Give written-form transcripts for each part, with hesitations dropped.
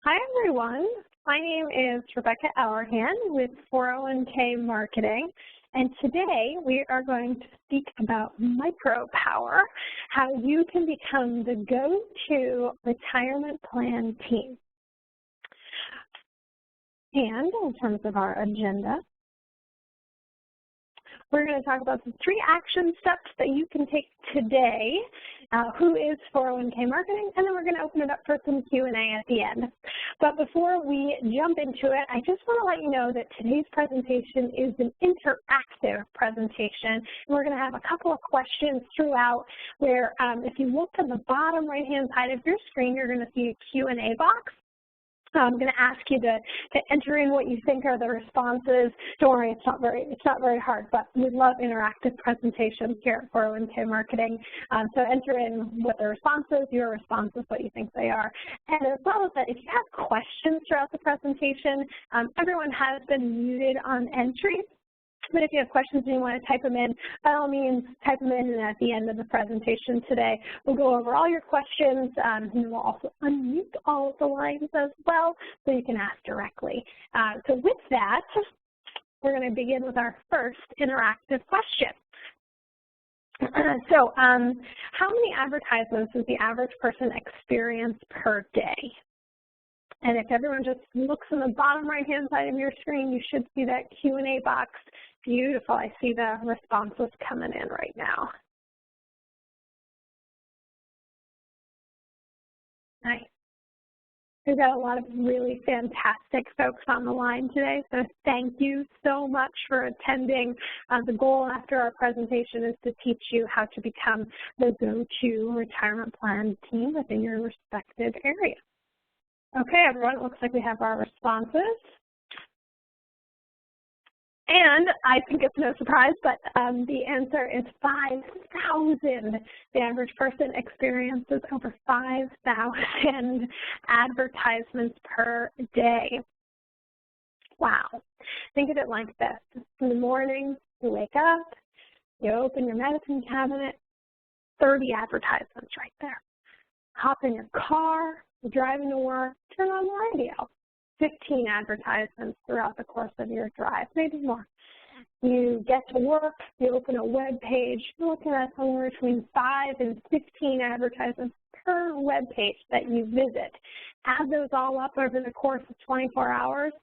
Hi everyone, my name is Rebecca Auerhan with 401k Marketing, and today we are going to speak about mircoPOWER, how you can become the go-to retirement plan team. And in terms of our agenda, we're going to talk about the 3 action steps that you can take today. Who is 401k Marketing? And then we're going to open it up for some Q&A at the end. But before we jump into it, I just want to let you know that today's presentation is an interactive presentation. And we're going to have a couple of questions throughout where if you look at the bottom right-hand side of your screen, you're going to see a Q&A box. I'm going to ask you to enter in what you think are the responses. Don't worry, it's not very hard, but we love interactive presentations here at 401k Marketing. So enter in what the responses, your responses, what you think they are. And as well as that, if you have questions throughout the presentation, everyone has been muted on entry. But if you have questions and you want to type them in, by all means, type them in, and at the end of the presentation today, we'll go over all your questions, and we'll also unmute all of the lines as well, so you can ask directly. So with that, we're going to begin with our first interactive question. So how many advertisements does the average person experience per day? And if everyone just looks in the bottom right-hand side of your screen, you should see that Q&A box. Beautiful. I see the responses coming in right now. Nice. We've got a lot of really fantastic folks on the line today, so thank you so much for attending. The goal after our presentation is to teach you how to become the go-to retirement plan team within your respective area. Okay, everyone, it looks like we have our responses. And I think it's no surprise, but the answer is 5,000. The average person experiences over 5,000 advertisements per day. Wow. Think of it like this. In the morning, you wake up, you open your medicine cabinet, 30 advertisements right there. Hop in your car, you're driving to work, turn on the radio. 15 advertisements throughout the course of your drive, maybe more. You get to work, you open a web page, you're looking at somewhere between 5 and 15 advertisements per web page that you visit. Add those all up over the course of 24 hours,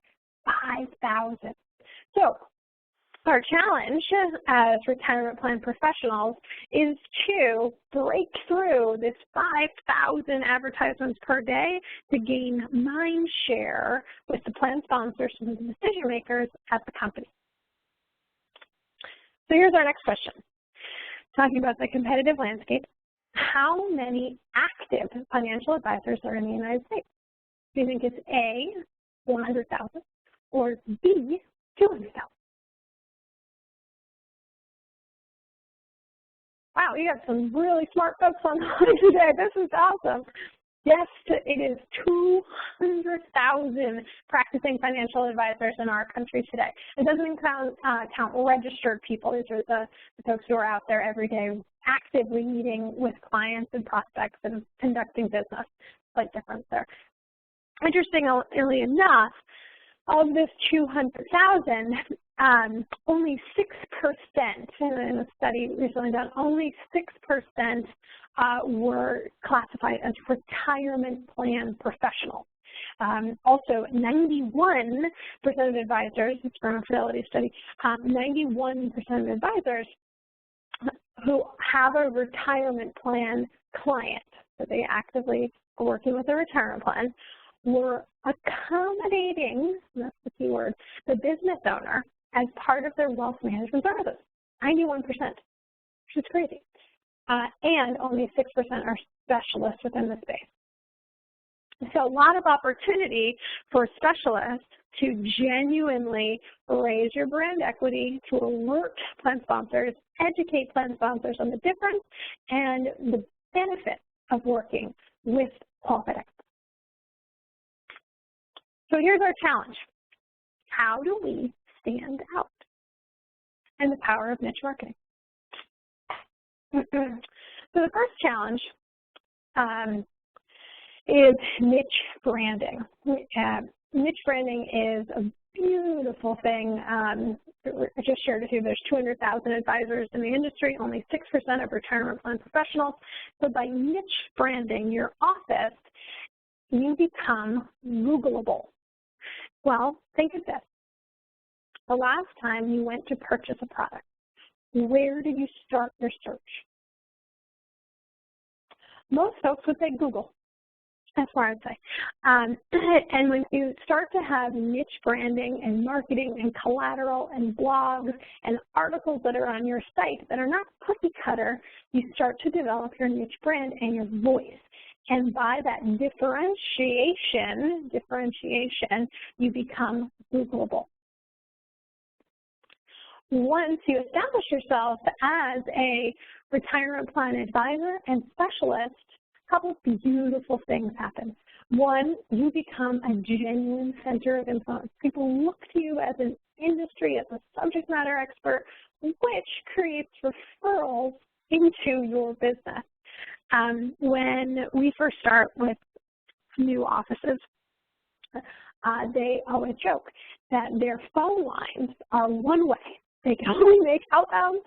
5,000. So our challenge as retirement plan professionals is to break through this 5,000 advertisements per day to gain mind share with the plan sponsors and the decision makers at the company. So here's our next question. Talking about the competitive landscape, how many active financial advisors are in the United States? Do you think it's A, 100,000, or B, 200,000? Wow, you have some really smart folks on the line today. This is awesome. Yes, it is 200,000 practicing financial advisors in our country today. It doesn't count registered people. These are the folks who are out there every day actively meeting with clients and prospects and conducting business. Slight difference there. Interestingly enough, of this 200,000, only 6%, in a study recently done, only 6% were classified as retirement plan professionals. Also, 91% of advisors, it's from a Fidelity study, 91% of advisors who have a retirement plan client, so they actively are working with a retirement plan, were accommodating, that's the key word, the business owner as part of their wealth management services, 91%, which is crazy. And only 6% are specialists within the space. So a lot of opportunity for specialists to genuinely raise your brand equity, to alert plan sponsors, educate plan sponsors on the difference and the benefit of working with qualified experts. So here's our challenge. How do we stand out? And the power of niche marketing. So the first challenge is niche branding. Niche branding is a beautiful thing. I just shared with you there's 200,000 advisors in the industry, only 6% of retirement plan professionals. So by niche branding your office, you become Googleable. Well, think of this. The last time you went to purchase a product, where did you start your search? Most folks would say Google. That's what I would say. And when you start to have niche branding and marketing and collateral and blogs and articles that are on your site that are not cookie cutter, you start to develop your niche brand and your voice. And by that differentiation, you become Googleable. Once you establish yourself as a retirement plan advisor and specialist, a couple of beautiful things happen. One, you become a genuine center of influence. People look to you as an industry, as a subject matter expert, which creates referrals into your business. When we first start with new offices, they always joke that their phone lines are one way. They can only make outbounds.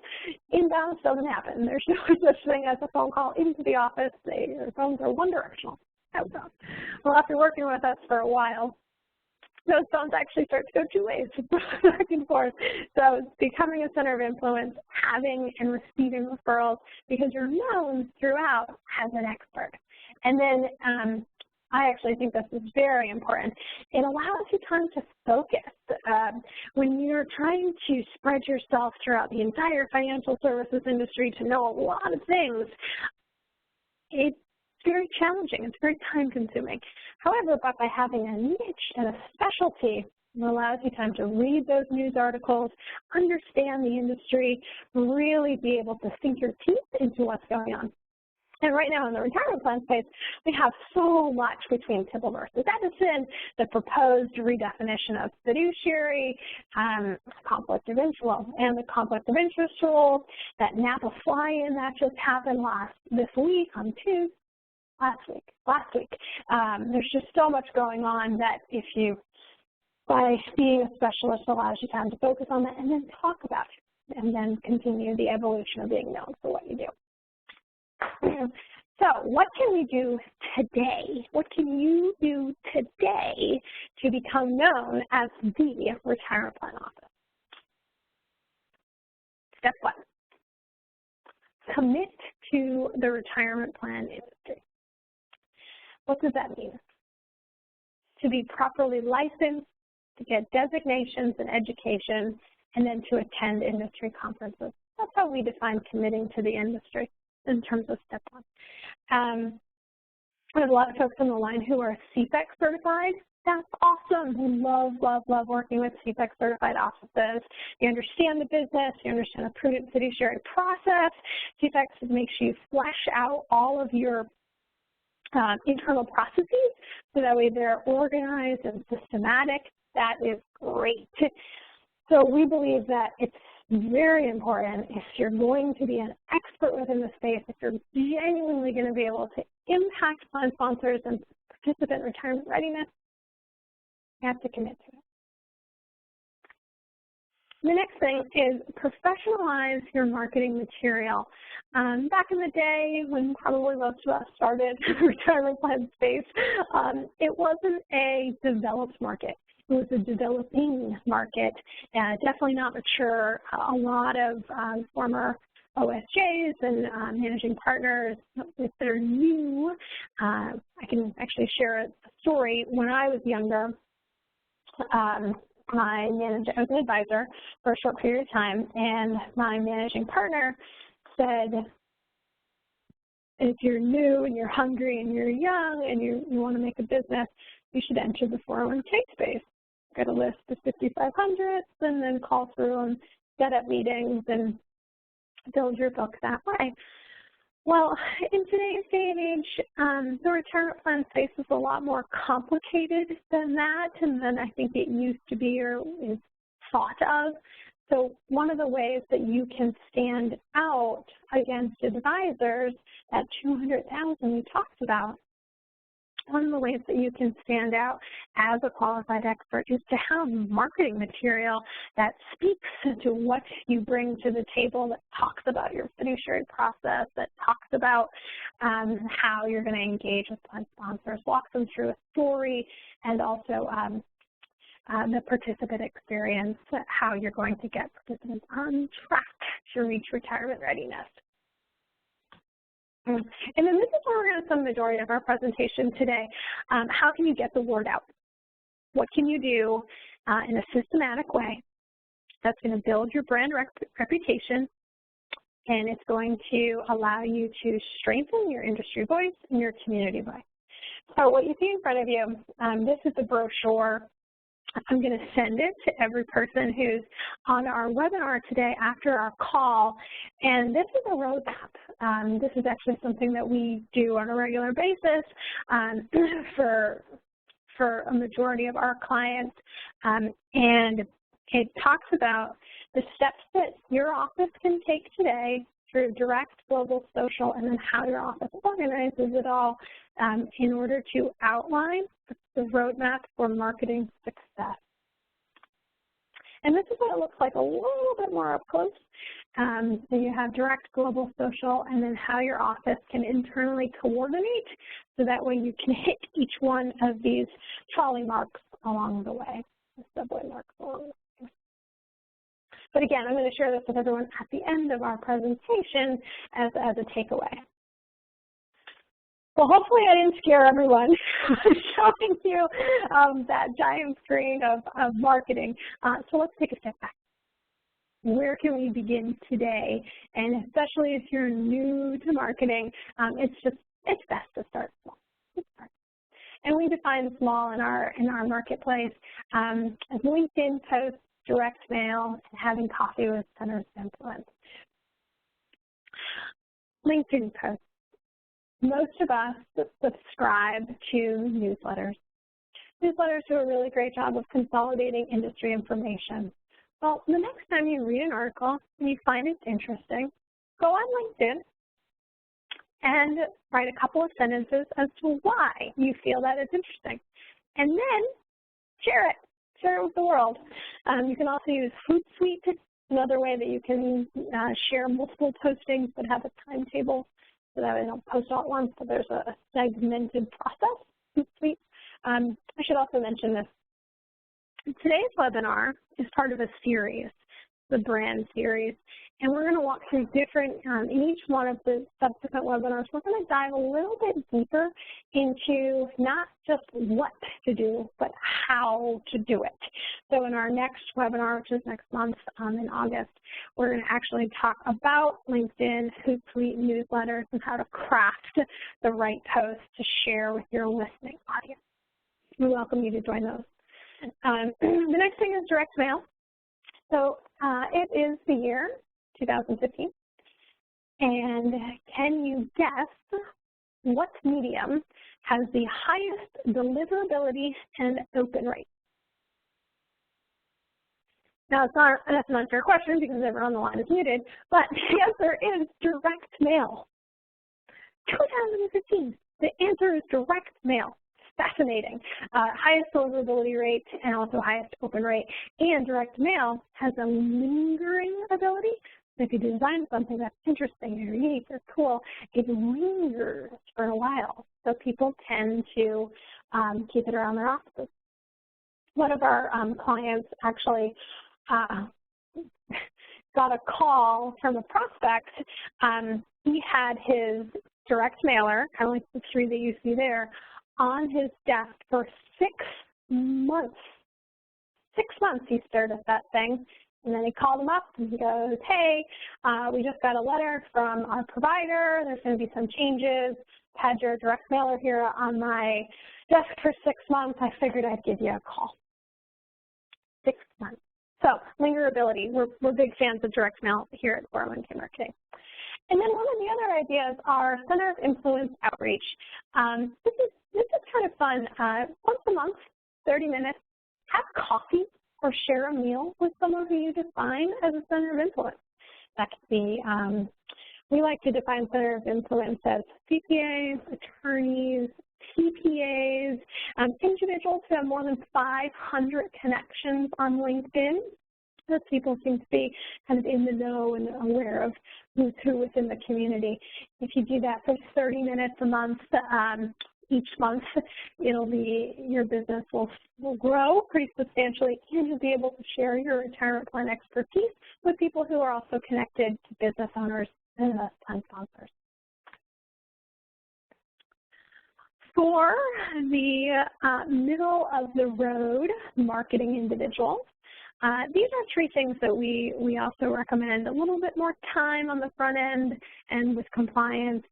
Inbounds doesn't happen. There's no such thing as a phone call into the office. Their phones are one directional, outbound. Well, after working with us for a while, those phones actually start to go two ways, back and forth. So it's becoming a center of influence, having and receiving referrals, because you're known throughout as an expert. And then I actually think this is very important. It allows you time to focus. When you're trying to spread yourself throughout the entire financial services industry to know a lot of things, it's very challenging. It's very time-consuming. However, by having a niche and a specialty, it allows you time to read those news articles, understand the industry, really be able to sink your teeth into what's going on. And right now in the retirement plan space, we have so much between Tibble versus Edison, the proposed redefinition of fiduciary, conflict of interest, and the conflict of interest rules, that Napa fly-in that just happened last week. There's just so much going on that if you, by being a specialist, allows you time to focus on that and then talk about it, and then continue the evolution of being known for what you do. So what can we do today? What can you do today to become known as the retirement plan office? Step one, commit to the retirement plan industry. What does that mean? To be properly licensed, to get designations and education, and then to attend industry conferences. That's how we define committing to the industry in terms of step one. We have a lot of folks on the line who are CFEC certified. That's awesome. We love working with CFEC certified offices. You understand the business, you understand the prudent fiduciary process. CFEC makes you flesh out all of your internal processes so that way they're organized and systematic. That is great. So we believe that it's very important, if you're going to be an expert within the space, if you're genuinely going to be able to impact plan sponsors and participant retirement readiness, you have to commit to it. The next thing is professionalize your marketing material. Back in the day, when probably most of us started in the retirement plan space, it wasn't a developed market. It was a developing market, definitely not mature. A lot of former OSJs and managing partners, if they're new, I can actually share a story. When I was younger, I was an advisor for a short period of time, and my managing partner said, if you're new and you're hungry and you're young and you want to make a business, you should enter the 401k space. Get a list of 5,500s and then call through and set up meetings and build your book that way. Well, in today's day and age, the retirement plan space is a lot more complicated than that, and than I think it used to be or is thought of. So one of the ways that you can stand out against advisors, that 200,000 we talked about, one of the ways that you can stand out as a qualified expert is to have marketing material that speaks to what you bring to the table, that talks about your fiduciary process, that talks about how you're going to engage with plan sponsors, walk them through a story, and also the participant experience, how you're going to get participants on track to reach retirement readiness. And then this is where we're going to spend the majority of our presentation today. How can you get the word out? What can you do in a systematic way that's going to build your brand reputation, and it's going to allow you to strengthen your industry voice and your community voice? So what you see in front of you, this is the brochure. I'm going to send it to every person who's on our webinar today after our call, and this is a roadmap. This is actually something that we do on a regular basis for a majority of our clients, and it talks about the steps that your office can take today through direct, global, social, and then how your office organizes it all in order to outline the roadmap for marketing success. And this is what it looks like a little bit more up close. So you have direct, global, social, and then how your office can internally coordinate so that way you can hit each one of these trolley marks along the way, the subway marks along the way. But again, I'm going to share this with everyone at the end of our presentation as a takeaway. Well, hopefully I didn't scare everyone showing you that giant screen of marketing. So let's take a step back. Where can we begin today? And especially if you're new to marketing, it's best to start small. And we define small in our marketplace as LinkedIn posts, direct mail, and having coffee with centers of influence. LinkedIn posts. Most of us subscribe to newsletters. Newsletters do a really great job of consolidating industry information. Well, the next time you read an article and you find it interesting, go on LinkedIn and write a couple of sentences as to why you feel that it's interesting. And then share it. Share it with the world. You can also use Hootsuite, another way that you can share multiple postings but have a timetable, so that I don't post all at once, so there's a segmented process. Hootsuite. I should also mention this. Today's webinar is part of a series, the brand series, and we're going to walk through different, in each one of the subsequent webinars, we're going to dive a little bit deeper into not just what to do, but how to do it. So in our next webinar, which is next month in August, we're going to actually talk about LinkedIn, Hootsuite, newsletters, and how to craft the right posts to share with your listening audience. We welcome you to join those. The next thing is direct mail. So it is the year 2015, and can you guess what medium has the highest deliverability and open rate? Now, that's an unfair question because everyone on the line is muted, but the answer is direct mail. 2015, the answer is direct mail. Fascinating. Highest deliverability rate and also highest open rate. And direct mail has a lingering ability. So if you design something that's interesting or unique or cool, it lingers for a while. So people tend to keep it around their offices. One of our clients actually got a call from a prospect. He had his direct mailer, kind of like the three that you see there, on his desk for 6 months. 6 months he stared at that thing, and then he called him up and he goes, hey, we just got a letter from our provider. There's going to be some changes. Had your direct mailer here on my desk for 6 months. I figured I'd give you a call. 6 months. So lingerability, we're big fans of direct mail here at 401k Marketing. And then one of the other ideas are center of influence outreach. This is kind of fun. Once a month, 30 minutes, have coffee or share a meal with someone who you define as a center of influence. That could be, we like to define center of influence as CPAs, attorneys, CPAs, individuals who have more than 500 connections on LinkedIn. Those people seem to be kind of in the know and aware of who's who within the community. If you do that for 30 minutes a month, each month, your business will grow pretty substantially, and you'll be able to share your retirement plan expertise with people who are also connected to business owners and plan sponsors. For the middle of the road marketing individuals, these are three things that we also recommend: a little bit more time on the front end and with compliance,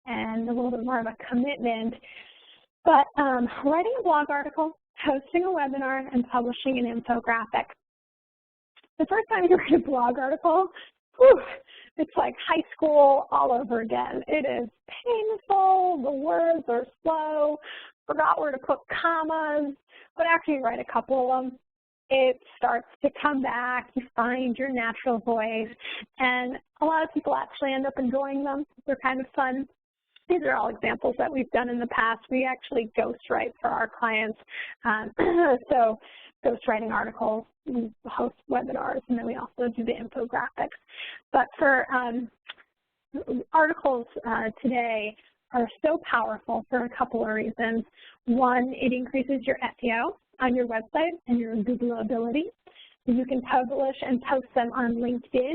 and a little bit more of a commitment. But writing a blog article, hosting a webinar, and publishing an infographic. The first time you write a blog article, whew, it's like high school all over again. It is painful, the words are slow, forgot where to put commas, but after you write a couple of them, it starts to come back, you find your natural voice, and a lot of people actually end up enjoying them. They're kind of fun. These are all examples that we've done in the past. We actually ghostwrite for our clients. So ghostwriting articles, we host webinars, and then we also do the infographics. But for articles today are so powerful for a couple of reasons. One, it increases your SEO on your website and your Googleability. You can publish and post them on LinkedIn,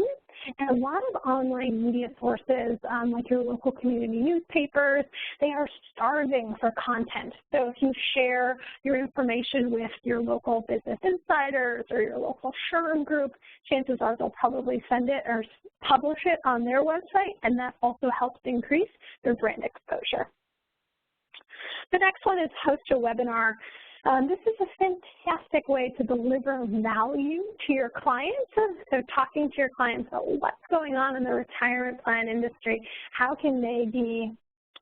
and a lot of online media sources, like your local community newspapers, they are starving for content. So if you share your information with your local business insiders or your local SHRM group, chances are they'll probably send it or publish it on their website, and that also helps increase their brand exposure. The next one is host a webinar. This is a fantastic way to deliver value to your clients. So talking to your clients about what's going on in the retirement plan industry, how can they be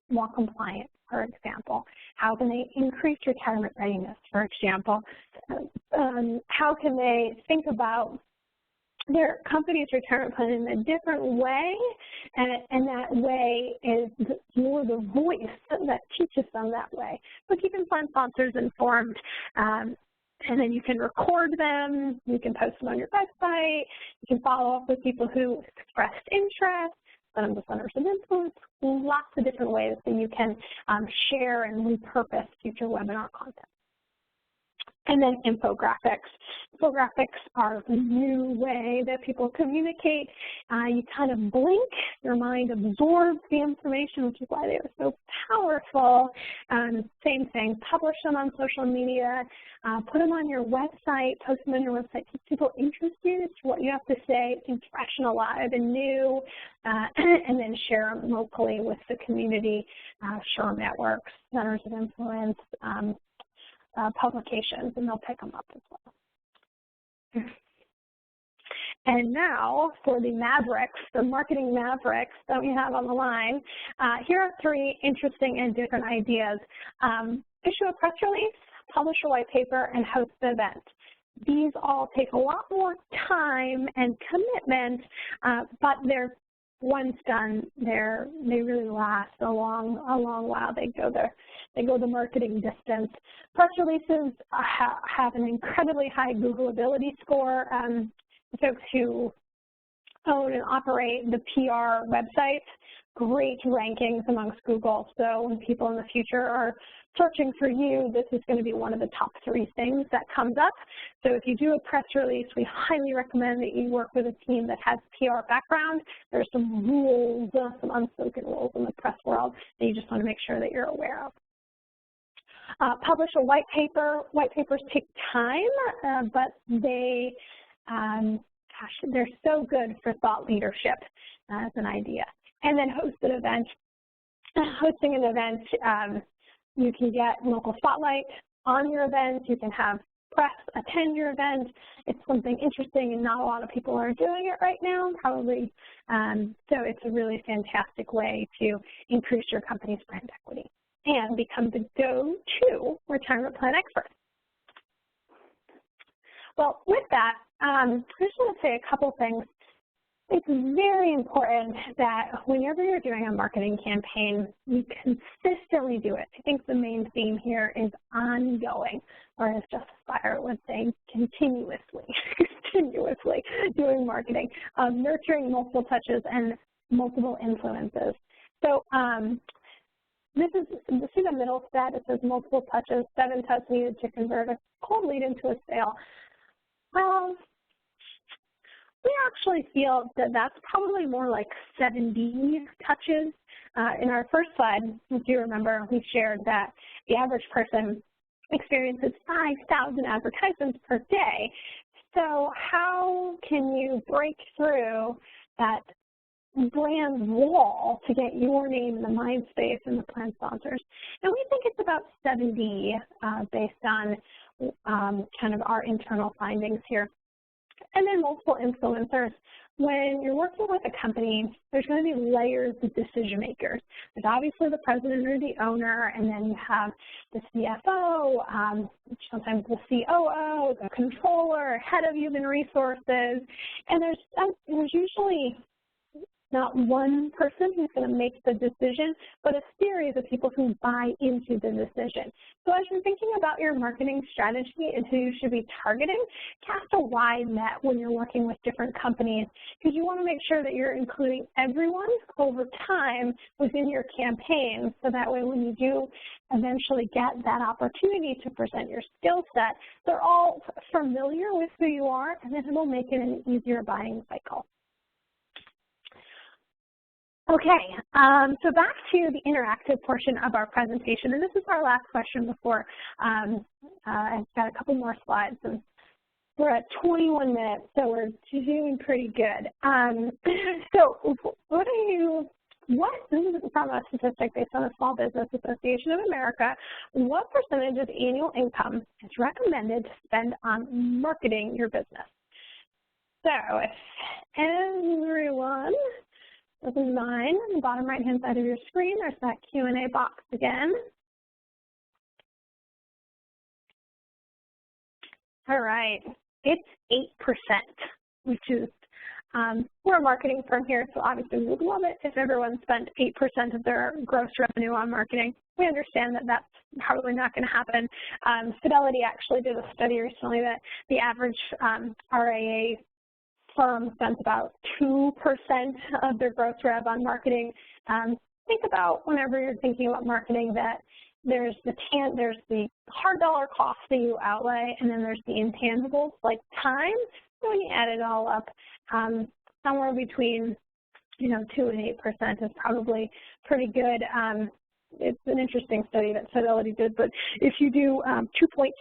more compliant, for example? How can they increase retirement readiness, for example? How can they think about their company's retirement plan in a different way, and that way is you're the voice that teaches them that way. So keeping plan sponsors informed, and then you can record them, you can post them on your website, you can follow up with people who expressed interest, send them to centers of influence, lots of different ways that you can share and repurpose future webinar content. And then infographics. Infographics are the new way that people communicate. You kind of blink, your mind absorbs the information, which is why they are so powerful. Same thing, publish them on social media, put them on your website, post them on your website, keep people interested in what you have to say, it seems fresh and alive and new, and then share them locally with the community, SHRM networks, centers of influence, publications, and they'll pick them up as well. And now for the mavericks, the marketing mavericks that we have on the line, here are three interesting and different ideas. Issue a press release, publish a white paper, and host an event. These all take a lot more time and commitment, but they're once done, they really last a long while. They go the marketing distance. Press releases have an incredibly high Googleability score. Folks who own and operate the PR websites, great rankings amongst Google. So when people in the future are searching for you, this is going to be one of the top 3 things that comes up. So if you do a press release, we highly recommend that you work with a team that has PR background. There's some rules, some unspoken rules in the press world that you just want to make sure that you're aware of. Publish a white paper. White papers take time, but they're so good for thought leadership as an idea. And then host an event. Hosting an event, you can get local spotlight on your event. You can have press attend your event. It's something interesting, and not a lot of people are doing it right now, probably. So it's a really fantastic way to increase your company's brand equity and become the go-to retirement plan expert. Well, with that, I just want to say a couple things. It's very important that whenever you're doing a marketing campaign, you consistently do it. I think the main theme here is ongoing, or as Justice Breyer would say, continuously, continuously doing marketing, nurturing multiple touches and multiple influences. So see the middle stat, it says multiple touches, 7 touches needed to convert a cold lead into a sale. Well, we actually feel that that's probably more like 70 touches. In our first slide, if you remember, we shared that the average person experiences 5,000 advertisements per day. So how can you break through that brand wall to get your name in the mind space and the plan sponsors? And we think it's about 70 based on kind of our internal findings here. And then multiple influencers. When you're working with a company, there's going to be layers of decision makers. There's obviously the president or the owner, and then you have the CFO, sometimes the COO, the controller, head of human resources, and there's usually not one person who's going to make the decision, but a series of people who buy into the decision. So as you're thinking about your marketing strategy and who you should be targeting, cast a wide net when you're working with different companies, because you want to make sure that you're including everyone over time within your campaign, so that way when you do eventually get that opportunity to present your skill set, they're all familiar with who you are, and then it'll make it an easier buying cycle. Okay, so back to the interactive portion of our presentation, and this is our last question before I've got a couple more slides, and we're at 21 minutes, so we're doing pretty good. So this is from a statistic based on the Small Business Association of America, what percentage of annual income is recommended to spend on marketing your business? So if everyone doesn't mind, on the bottom right-hand side of your screen, there's that Q&A box again. All right, it's 8%, which is, we're a marketing firm here, so obviously we would love it if everyone spent 8% of their gross revenue on marketing. We understand that that's probably not going to happen. Fidelity actually did a study recently that the average RIA firm spends about 2% of their gross rev on marketing. Think about whenever you're thinking about marketing that there's the hard dollar cost that you outlay, and then there's the intangibles like time. So when you add it all up, somewhere between 2 and 8% is probably pretty good. It's an interesting study that Fidelity did, but if you do 2.6%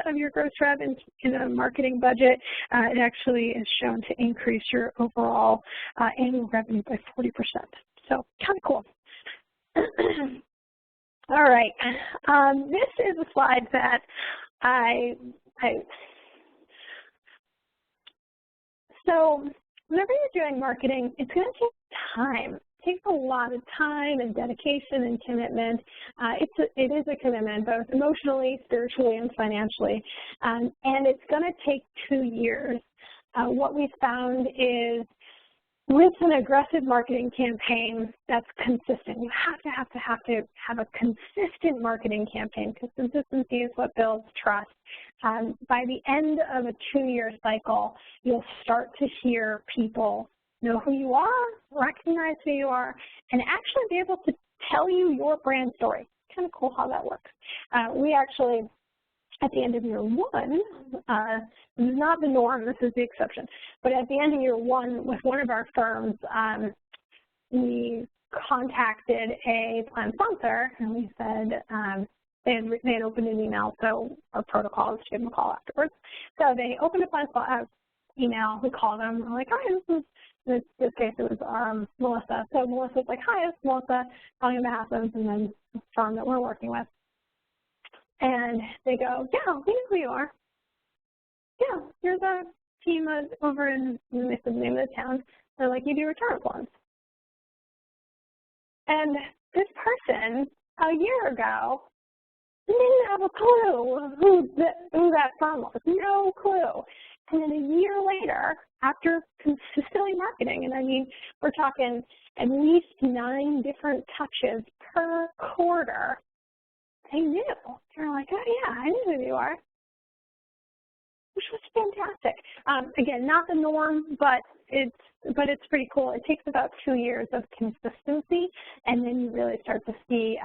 of your gross rev in a marketing budget, it actually is shown to increase your overall annual revenue by 40%. So kind of cool. All right, this is a slide that so whenever you're doing marketing, it's going to take time. It takes a lot of time and dedication and commitment. It is a commitment, both emotionally, spiritually, and financially, and it's going to take 2 years. What we found is with an aggressive marketing campaign that's consistent, you have to have a consistent marketing campaign, because consistency is what builds trust. By the end of a 2-year cycle, you'll start to hear people know who you are, recognize who you are, and actually be able to tell you your brand story. Kind of cool how that works. We actually, at the end of year 1, this is not the norm, this is the exception, but at the end of year 1 with one of our firms, we contacted a plan sponsor, and we said, they had opened an email, so our protocol is to give them a call afterwards. So they opened a plan email, we called them, we're like, hi, in this case it was Melissa. So Melissa was like, hi, it's Melissa, calling on behalf of and then the firm that we're working with. And they go, yeah, we know who you are. Yeah, you're the team over in, and they said the name of the town. They're like, you do return forms. And this person, a year ago, didn't have a clue who that firm was, no clue. And then a year later, after consistently marketing, and I mean, we're talking at least 9 different touches per quarter, they knew. They're like, oh yeah, I knew who you are, which was fantastic. Again, not the norm, but it's pretty cool. It takes about 2 years of consistency, and then you really start to see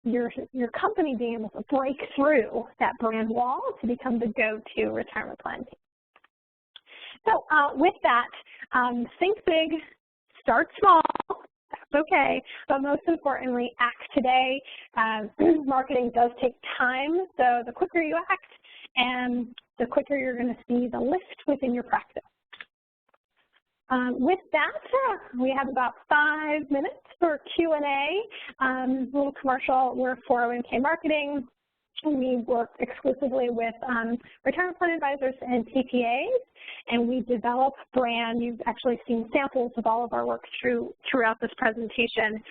your company being able to break through that brand wall to become the go-to retirement plan team. So with that, think big, start small. That's okay, but most importantly, act today. Marketing does take time, so the quicker you act, and the quicker you're going to see the lift within your practice. With that, we have about 5 minutes for Q&A. Little commercial, we're 401k marketing. We work exclusively with retirement plan advisors and TPAs, and we develop brand. You've actually seen samples of all of our work throughout this presentation.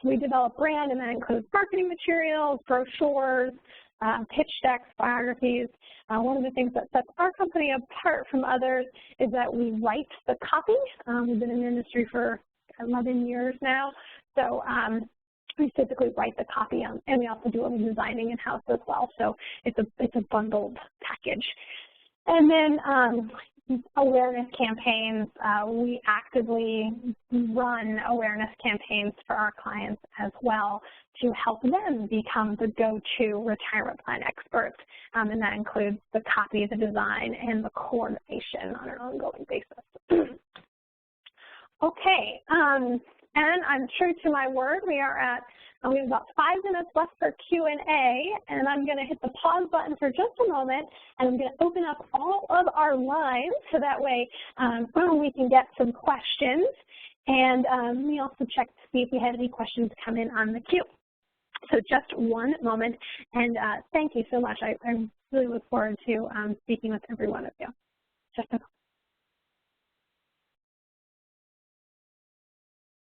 We develop brand, and that includes marketing materials, brochures, pitch decks, biographies. One of the things that sets our company apart from others is that we write the copy. We've been in the industry for 11 years now, so we physically write the copy, and we also do all the designing in-house as well. So it's a bundled package. And then awareness campaigns. We actively run awareness campaigns for our clients as well to help them become the go-to retirement plan experts, and that includes the copy, the design, and the coordination on an ongoing basis. Okay, and I'm true to my word. We have about 5 minutes left for Q&A, and I'm going to hit the pause button for just a moment, and I'm going to open up all of our lines so that way we can get some questions. And let me also check to see if we had any questions come in on the queue. So just one moment, and thank you so much. I really look forward to speaking with every one of you. Just a moment.